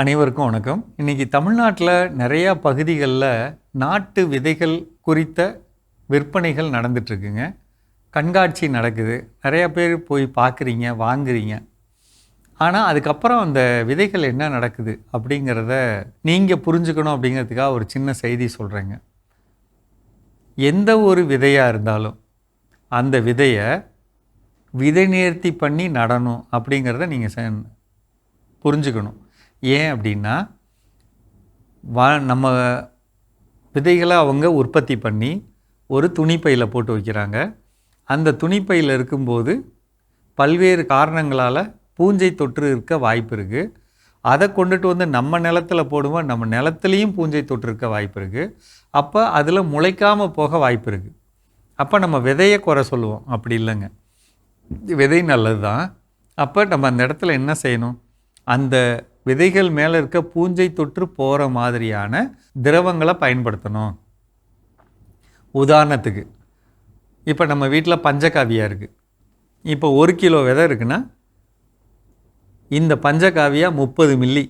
அனைவருக்கும் வணக்கம். இன்றைக்கி தமிழ்நாட்டில் நிறையா பகுதிகளில் நாட்டு விதைகள் குறித்த விற்பனைகள் நடந்துட்டுருக்குங்க. கண்காட்சி நடக்குது, நிறையா பேர் போய் பார்க்குறீங்க, வாங்குறீங்க. ஆனால் அதுக்கப்புறம் அந்த விதைகள் என்ன நடக்குது அப்படிங்கிறத நீங்கள் புரிஞ்சுக்கணும் அப்படிங்கிறதுக்காக ஒரு சின்ன செய்தி சொல்கிறேங்க. எந்த ஒரு விதையாக இருந்தாலும் அந்த விதையை விதை நேர்த்தி பண்ணி நடணும் அப்படிங்கிறத நீங்கள் புரிஞ்சுக்கணும். ஏன் அப்படின்னா, நம்ம விதைகளை அவங்க உற்பத்தி பண்ணி ஒரு துணிப்பையில் போட்டு வைக்கிறாங்க. அந்த துணிப்பையில் இருக்கும்போது பல்வேறு காரணங்களால் பூஞ்சை தொற்று இருக்க வாய்ப்பு இருக்குது. அதை கொண்டுட்டு வந்து நம்ம நிலத்தில் போடுவோம், நம்ம நிலத்துலேயும் பூஞ்சை தொற்று இருக்க வாய்ப்பு இருக்குது. அப்போ அதில் முளைக்காமல் போக வாய்ப்பு இருக்குது. அப்போ நம்ம விதையை குறை சொல்லுவோம், அப்படி இல்லைங்க. விதை நல்லது தான். அப்போ நம்ம அந்த இடத்துல என்ன செய்யணும், அந்த விதைகள் மேலே இருக்க பூஞ்சை தொற்று போகிற மாதிரியான திரவங்களை பயன்படுத்தணும். உதாரணத்துக்கு இப்போ நம்ம வீட்டில் பஞ்சகாவியா இருக்குது. இப்போ 1 கிலோ விதை இருக்குன்னா இந்த பஞ்சகாவியா 30 மில்லி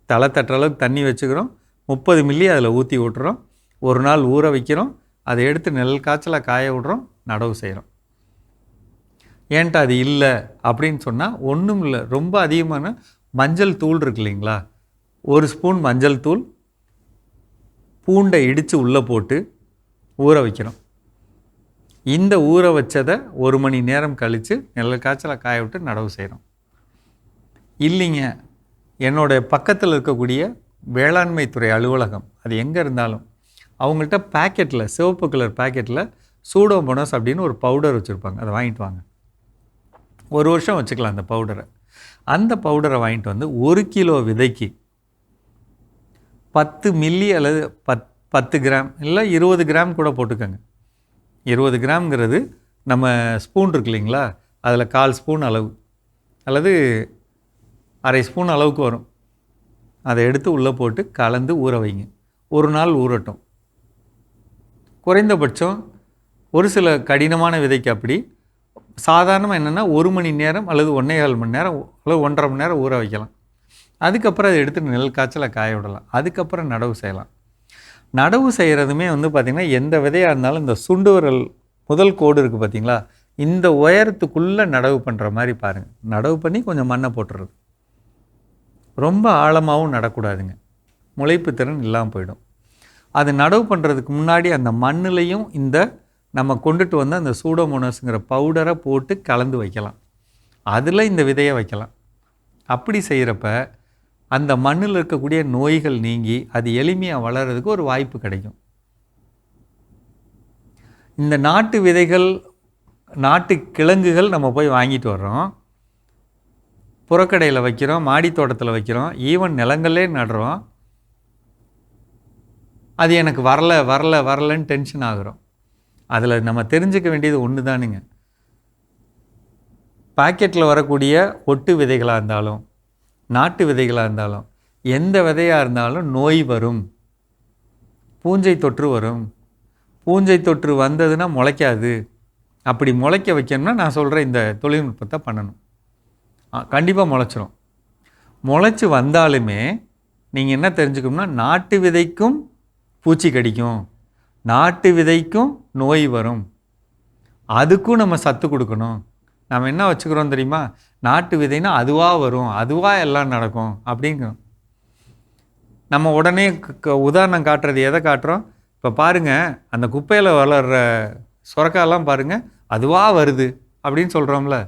தலை தட்டுற அளவுக்கு தண்ணி வச்சுக்கிறோம், 30 மில்லி அதில் ஊற்றி விட்டுறோம், ஒரு நாள் ஊற வைக்கிறோம், அதை எடுத்து நெல் காய்ச்சலை காய விடுறோம், நடவு செய்கிறோம். ஏன்ட்டு அது இல்லை அப்படின்னு சொன்னால் ஒன்றும் இல்லை. ரொம்ப அதிகமான மஞ்சள் தூள் இருக்கு இல்லைங்களா, 1 ஸ்பூன் மஞ்சள் தூள் பூண்டை இடித்து உள்ளே போட்டு ஊற வைக்கிறோம். இந்த ஊற வச்சதை 1 மணி நேரம் கழித்து நெல் காய்ச்சலை காய விட்டு நடவு செய்கிறோம். இல்லைங்க, என்னோட பக்கத்தில் இருக்கக்கூடிய வேளாண்மை துறை அலுவலகம் அது எங்கே இருந்தாலும் அவங்கள்ட்ட பேக்கெட்டில், சிவப்பு கலர் பேக்கெட்டில் சூடோமோனாஸ் அப்படின்னு ஒரு பவுடர் வச்சுருப்பாங்க. அதை வாங்கிட்டு வாங்க. 1 வருஷம் வச்சுக்கலாம் அந்த பவுடரை. அந்த பவுடரை வாங்கிட்டு வந்து 1 கிலோ விதைக்கு 10 மில்லி அல்லது 10 கிராம் இல்லை 20 கிராம் கூட போட்டுக்கோங்க. 20 கிராம்ங்கிறது நம்ம ஸ்பூன் இருக்கு இல்லைங்களா, அதில் 1/4 ஸ்பூன் அளவு அல்லது அரை ஸ்பூன் அளவுக்கு வரும். அதை எடுத்து உள்ளே போட்டு கலந்து ஊற வைங்க. ஒரு நாள் ஊறட்டும். குறைந்தபட்சம் ஒரு சில கடினமான விதைக்கு அப்படி சாதாரணமாக என்னென்னா 1 மணி நேரம் அல்லது 1.25 மணி நேரம் அல்லது 1.5 மணி நேரம் ஊற வைக்கலாம். அதுக்கப்புறம் அதை எடுத்து நெல் காய்ச்சலை காய விடலாம். அதுக்கப்புறம் நடவு செய்யலாம். நடவு செய்கிறதுமே பார்த்திங்கன்னா எந்த விதையாக இருந்தாலும் இந்த சுண்டு விரல் முதல் கோடு இருக்குது பார்த்திங்களா, இந்த உயரத்துக்குள்ளே நடவு பண்ணுற மாதிரி பாருங்கள். நடவு பண்ணி கொஞ்சம் மண்ணை போட்டுறது. ரொம்ப ஆழமாகவும் நடக்கூடாதுங்க, முளைப்பு திறன் இல்லாமல் போயிடும். அது நடவு பண்ணுறதுக்கு முன்னாடி அந்த மண்ணிலையும் இந்த நம்ம கொண்டுட்டு வந்து அந்த சூடோமோனாஸுங்கிற பவுடரை போட்டு கலந்து வைக்கலாம். அதில் இந்த விதையை வைக்கலாம். அப்படி செய்கிறப்ப அந்த மண்ணில் இருக்கக்கூடிய நோய்கள் நீங்கி அது எளிமையாக வளர்கிறதுக்கு ஒரு வாய்ப்பு கிடைக்கும். இந்த நாட்டு விதைகள், நாட்டு கிழங்குகள் நம்ம போய் வாங்கிட்டு வர்றோம், புறக்கடையில் வைக்கிறோம், மாடி தோட்டத்தில் வைக்கிறோம், ஈவன் நிலங்களே நடுறோம். அது எனக்கு வரலன்னு டென்ஷன் ஆகுறோம். அதில் நம்ம தெரிஞ்சுக்க வேண்டியது ஒன்று தானுங்க. பாக்கெட்டில் வரக்கூடிய ஒட்டு விதைகளாக இருந்தாலும் நாட்டு விதைகளாக இருந்தாலும் எந்த விதையாக இருந்தாலும் நோய் வரும், பூஞ்சை தொற்று வரும். பூஞ்சை தொற்று வந்ததுன்னா முளைக்காது. அப்படி முளைக்க வைக்கணும்னா நான் சொல்கிற இந்த தொழில்நுட்பத்தை பண்ணணும். கண்டிப்பாக முளைச்சிரும். முளைச்சி வந்தாலுமே நீங்கள் என்ன தெரிஞ்சுக்கணும்னா, நாட்டு விதைக்கும் பூச்சி கடிக்கும், நாட்டு விதைக்கும் நோய் வரும், அதுக்கும் நம்ம சத்து கொடுக்கணும். நம்ம என்ன வச்சுக்கிறோம் தெரியுமா, நாட்டு விதைனா அதுவாக வரும், அதுவாக எல்லாம் நடக்கும் அப்படிங்கிறோம். நம்ம உடனே உதாரணம் காட்டுறது எதை காட்டுறோம், இப்போ பாருங்கள் அந்த குப்பையில் வளர்கிற சுரக்காயெல்லாம் பாருங்கள் அதுவாக வருது அப்படின்னு சொல்கிறோம்ல,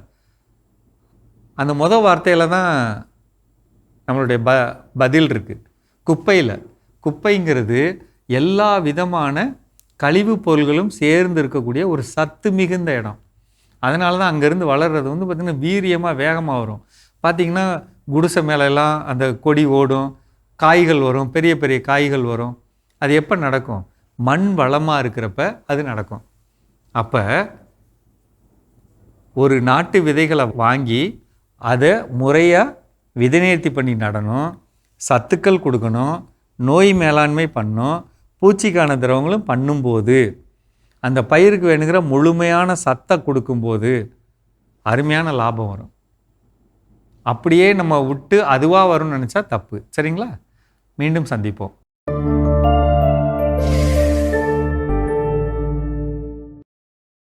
அந்த வார்த்தையில் தான் நம்மளுடைய பதில் இருக்குது. குப்பைங்கிறது எல்லா விதமான கழிவுப் பொருள்களும் சேர்ந்து இருக்கக்கூடிய ஒரு சத்து மிகுந்த இடம். அதனால தான் அங்கேருந்து வளர்கிறது பார்த்திங்கன்னா வீரியமாக வேகமாக வரும். பார்த்திங்கன்னா குடிசை மேலெல்லாம் அந்த கொடி ஓடும், காய்கள் வரும், பெரிய பெரிய காய்கள் வரும். அது எப்போ நடக்கும், மண் வளமாக இருக்கிறப்ப அது நடக்கும். அப்போ ஒரு நாட்டு விதைகளை வாங்கி அதை முறையாக விதை நேர்த்தி பண்ணி நடணும், சத்துக்கள் கொடுக்கணும், நோய் மேலாண்மை பண்ணணும், பூச்சிக்கான திரவங்களும் பண்ணும்போது அந்த பயிருக்கு வேணுங்கிற முழுமையான சத்தை கொடுக்கும்போது அருமையான லாபம் வரும். அப்படியே நம்ம விட்டு அதுவாக வரும்னு நினச்சா தப்பு. சரிங்களா? மீண்டும் சந்திப்போம்.